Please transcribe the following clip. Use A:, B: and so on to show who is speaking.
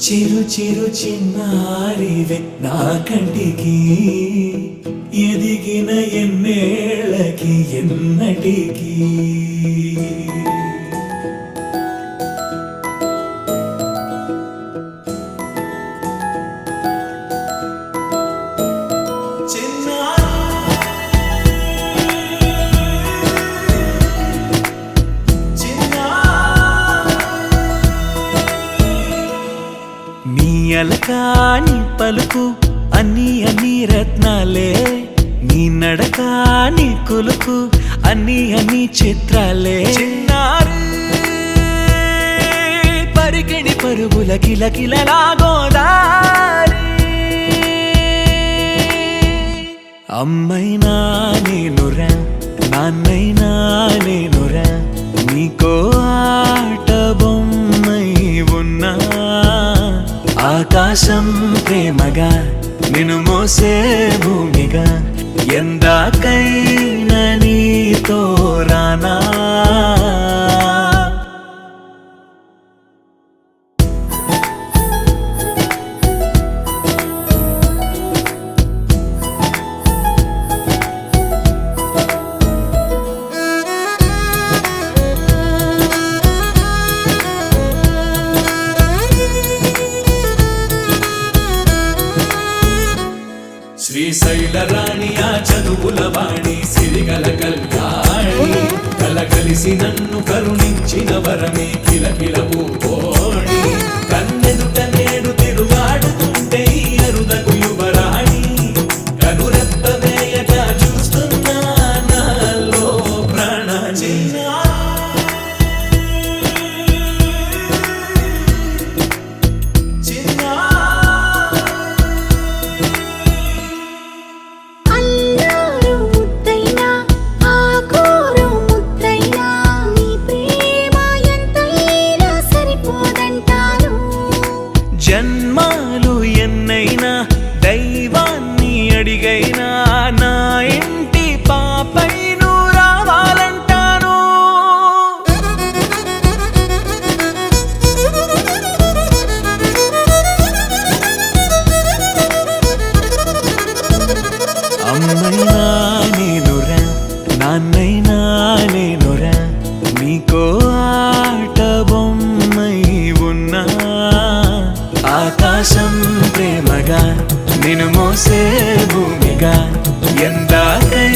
A: చిరు చిరు చిన్నారివే నా కంటికి ఎదిగిన ఎన్నేళ్ళకి ఎన్నటికి అలకాని పలుకు అన్ని అన్ని రత్నాలే నీ నడకాని కులుకు అన్ని అన్ని చిత్రాలే చిన్నారు పరికిణి పరుగుల కిలకిలలా గోదారి అమ్మైనా నేనురా నాన్నైనా నేనురా నీకో ఆట బొమ్మై ఉన్నా ఆకాశం ప్రేమగా నిన్ను మోసే భూమిగా ఎందాకైనా నీతో రానా శ్రీశైల రాణి ఆ చదువుల వాణి సిరిగల కల్యాణి కలగలిసి నన్ను కరుణించిన వరమే కిలకిల పూకోణి కన్నెదుట నేడు తిరుగాడుతుంటే అరుదకు యువరాణి కనురెప్ప వేయక చూస్తున్నా నాలో ప్రాణ జన్మాలు ఎన్నైనా దైవాన్ని అడిగైనా నా ఇంటి పాపై నువ్వు రావాలంటాను అమ్మైనా నేనురా నాన్నైనా నేనురా నీకో ఆట బొమ్మై ఉన్నా ఆకాశం ప్రేమగా నిన్ను మోసే భూమిగా ఎందాకై